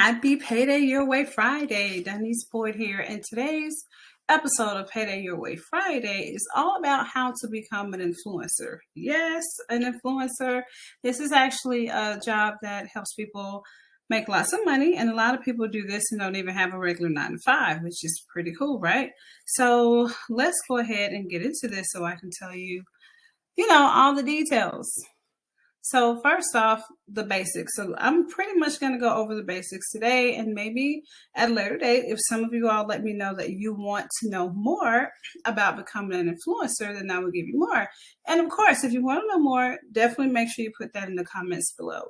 Happy Payday Your Way Friday. Denise Boyd here, and today's episode of Payday Your Way Friday is all about how to become an influencer. Yes, an influencer. This is actually a job that helps people make lots of money, and a lot of people do this and don't even have a regular 9 to 5, which is pretty cool, right? So let's go ahead and get into this so I can tell you, all the details. So first off, the basics. So I'm pretty much going to go over the basics today, and maybe at a later date, if some of you all let me know that you want to know more about becoming an influencer, then I will give you more. And of course, if you want to know more, definitely make sure you put that in the comments below.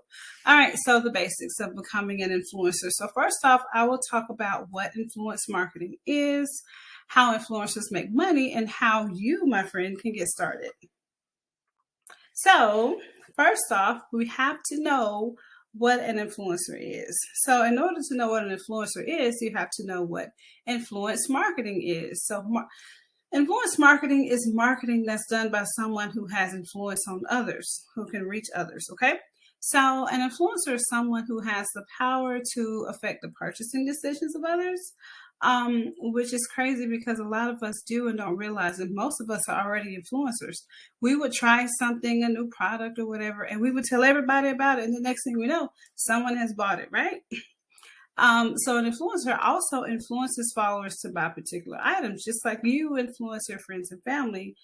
All right, so the basics of becoming an influencer. So first off, I will talk about what influence marketing is, how influencers make money, and how you, my friend, can get started. So first off, we have to know what an influencer is. So in order to know what an influencer is, you have to know what influence marketing is. So influence marketing is marketing that's done by someone who has influence on others, who can reach others, okay? So an influencer is someone who has the power to affect the purchasing decisions of others, which is crazy because a lot of us do and don't realize that most of us are already influencers. We would try something, a new product or whatever, and we would tell everybody about it. And the next thing we know, someone has bought it, right? So an influencer also influences followers to buy particular items, just like you influence your friends and family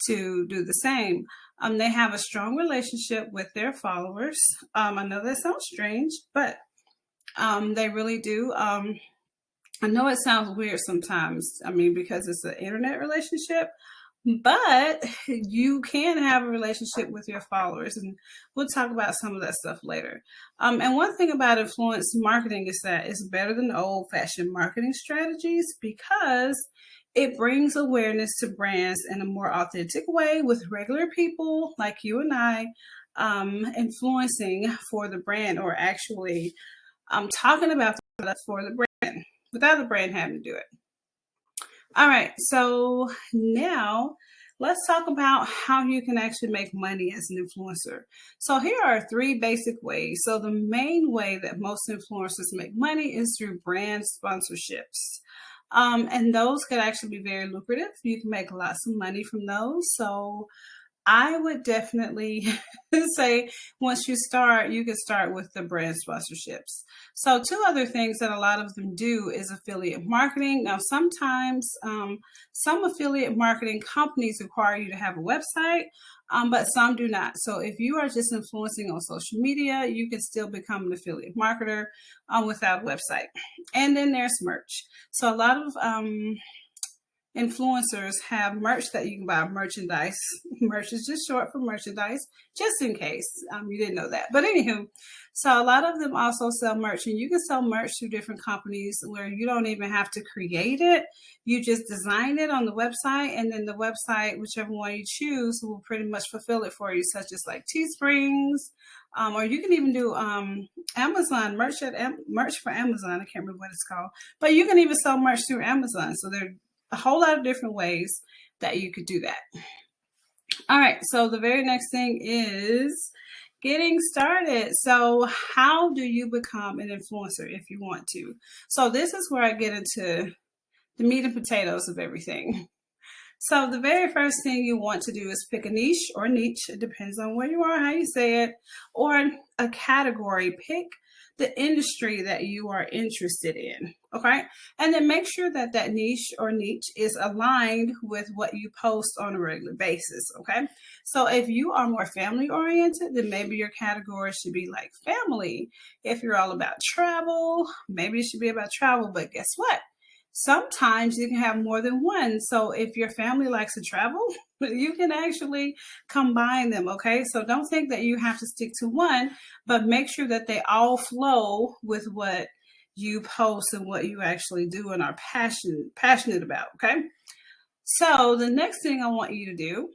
to do the same. They have a strong relationship with their followers. I know that sounds strange, but they really do. I know it sounds weird sometimes, because it's an internet relationship, but you can have a relationship with your followers, and we'll talk about some of that stuff later. And one thing about influence marketing is that it's better than old-fashioned marketing strategies because it brings awareness to brands in a more authentic way with regular people like you and I influencing for the brand, or actually talking about the product for the brand without the brand having to do it. All right, so now let's talk about how you can actually make money as an influencer. So here are 3 basic ways. So the main way that most influencers make money is through brand sponsorships. And those could actually be very lucrative. You can make lots of money from those. So I would definitely say once you start, you can start with the brand sponsorships. So 2 other things that a lot of them do is affiliate marketing. Now, sometimes some affiliate marketing companies require you to have a website, but some do not. So if you are just influencing on social media, you can still become an affiliate marketer without a website. And then there's merch. So a lot of influencers have merch that you can buy. Merchandise. Merch is just short for merchandise, just in case you didn't know that. But anywho, so a lot of them also sell merch, and you can sell merch through different companies where you don't even have to create it. You just design it on the website, and then the website, whichever one you choose, will pretty much fulfill it for you, such as like Teesprings, or you can even do Amazon merch for Amazon. I can't remember what it's called, but you can even sell merch through Amazon. So there a whole lot of different ways that you could do that. All right, so the very next thing is getting started. So how do you become an influencer if you want to? So this is where I get into the meat and potatoes of everything. So the very first thing you want to do is pick a niche or niche. It depends on where you are, how you say it, or a category. Pick the industry that you are interested in, okay? And then make sure that that niche or niche is aligned with what you post on a regular basis, okay? So if you are more family oriented, then maybe your category should be like family. If you're all about travel, maybe it should be about travel, but guess what? Sometimes you can have more than one. So if your family likes to travel, you can actually combine them, okay? So don't think that you have to stick to one, but make sure that they all flow with what you post and what you actually do and are passionate about, okay? So the next thing I want you to do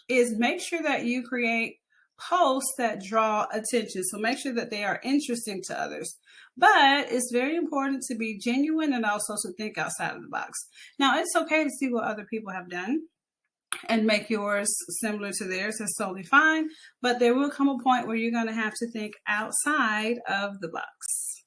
is make sure that you create posts that draw attention. So make sure that they are interesting to others. But it's very important to be genuine and also to think outside of the box. Now, it's okay to see what other people have done and make yours similar to theirs. That's totally fine. But there will come a point where you're going to have to think outside of the box.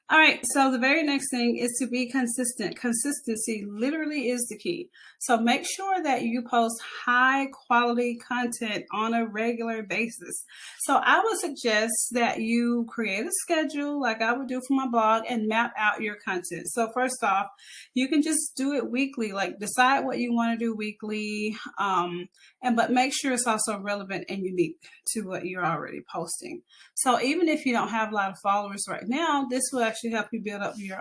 All right, so the very next thing is to be consistent. Consistency literally is the key. So make sure that you post high quality content on a regular basis. So I would suggest that you create a schedule like I would do for my blog and map out your content. So first off, you can just do it weekly, like decide what you want to do weekly, but make sure it's also relevant and unique to what you're already posting. So even if you don't have a lot of followers right now, this will actually help you build up your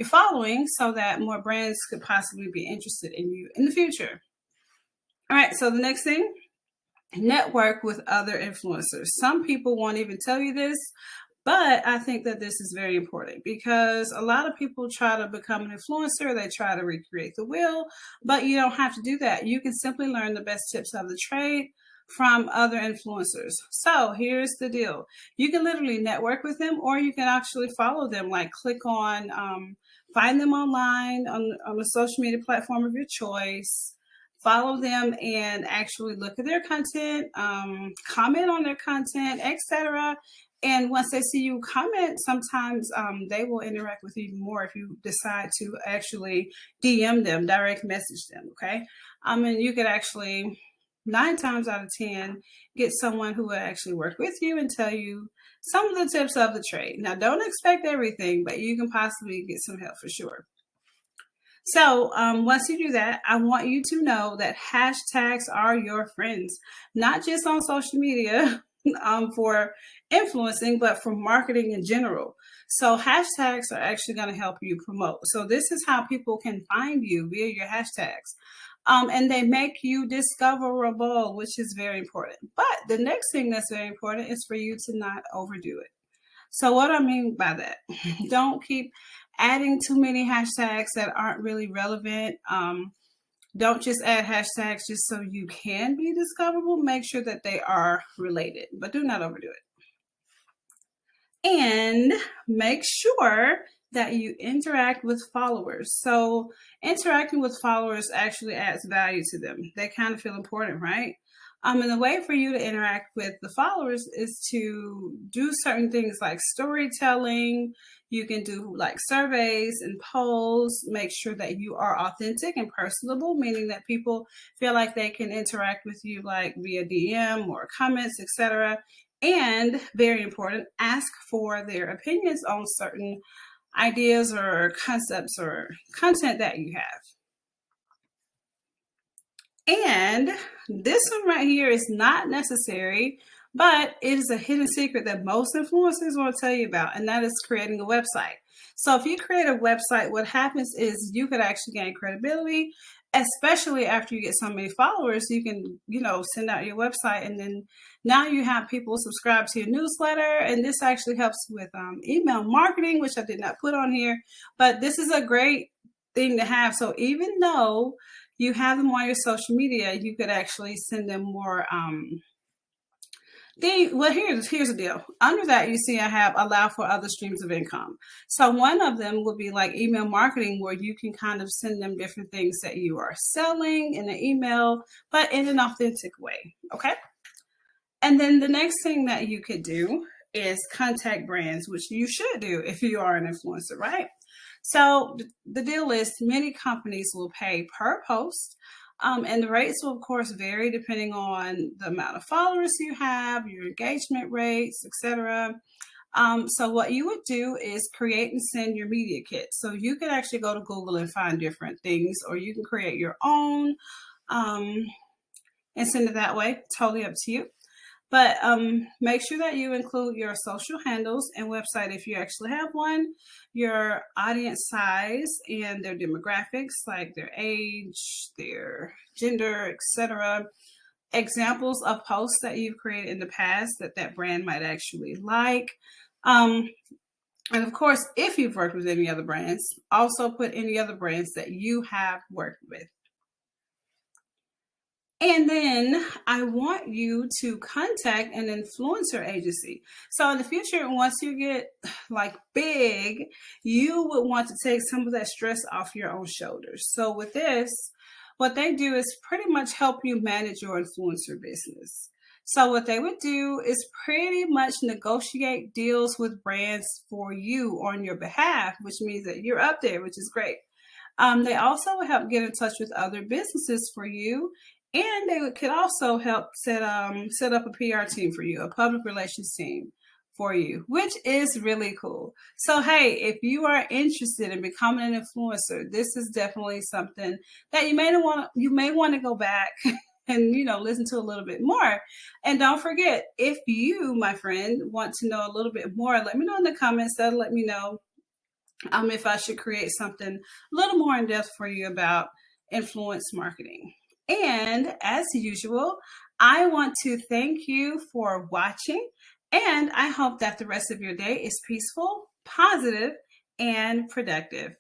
following so that more brands could possibly be interested in you in the future. All right, so the next thing, network with other influencers. Some people won't even tell you this, but I think that this is very important because a lot of people try to become an influencer. They try to recreate the wheel, but you don't have to do that. You can simply learn the best tips of the trade from other influencers. So here's the deal. You can literally network with them, or you can actually follow them, like click on, find them online on a social media platform of your choice, follow them and actually look at their content, comment on their content, etc. And once they see you comment, sometimes they will interact with you even more if you decide to actually DM them, direct message them, okay? And you could actually, 9 times out of 10, get someone who will actually work with you and tell you some of the tips of the trade. Now, don't expect everything, but you can possibly get some help for sure. So once you do that, I want you to know that hashtags are your friends, not just on social media for influencing, but for marketing in general. So hashtags are actually going to help you promote. So this is how people can find you via your hashtags. And they make you discoverable, which is very important. But the next thing that's very important is for you to not overdo it. So what I mean by that, don't keep adding too many hashtags that aren't really relevant. Don't just add hashtags just so you can be discoverable. Make sure that they are related, but do not overdo it. And make sure that you interact with followers. So interacting with followers actually adds value to them. They kind of feel important, right? And the way for you to interact with the followers is to do certain things like storytelling. You can do like surveys and polls. Make sure that you are authentic and personable, meaning that people feel like they can interact with you like via DM or comments, etc. And very important, ask for their opinions on certain ideas or concepts or content that you have. And this one right here is not necessary, but it is a hidden secret that most influencers won't tell you about, and that is creating a website. So if you create a website, what happens is you could actually gain credibility, especially after you get so many followers. You can, send out your website, and then now you have people subscribe to your newsletter, and this actually helps with email marketing, which I did not put on here, but this is a great thing to have. So even though you have them on your social media, you could actually send them more. Here's the deal. Under that, you see I have allow for other streams of income. So one of them would be like email marketing, where you can kind of send them different things that you are selling in an email, but in an authentic way. Okay. And then the next thing that you could do is contact brands, which you should do if you are an influencer, right? So the deal is many companies will pay per post, and the rates will of course vary depending on the amount of followers you have, your engagement rates, etc. So what you would do is create and send your media kit. So you can actually go to Google and find different things, or you can create your own and send it that way. Totally up to you. But make sure that you include your social handles and website if you actually have one, your audience size and their demographics, like their age, their gender, etc. Examples of posts that you've created in the past that brand might actually like. And of course, if you've worked with any other brands, also put any other brands that you have worked with. And then I want you to contact an influencer agency. So in the future, once you get like big, you would want to take some of that stress off your own shoulders. So with this, what they do is pretty much help you manage your influencer business. So what they would do is pretty much negotiate deals with brands for you on your behalf, which means that you're up there, which is great. They also will help get in touch with other businesses for you, and could also help set up a PR team for you, a public relations team for you, which is really cool. So hey, if you are interested in becoming an influencer, this is definitely something that you may want to go back and listen to a little bit more. And don't forget, if you, my friend, want to know a little bit more, let me know in the comments. That'll let me know if I should create something a little more in depth for you about influence marketing. And as usual, I want to thank you for watching, and I hope that the rest of your day is peaceful, positive, and productive.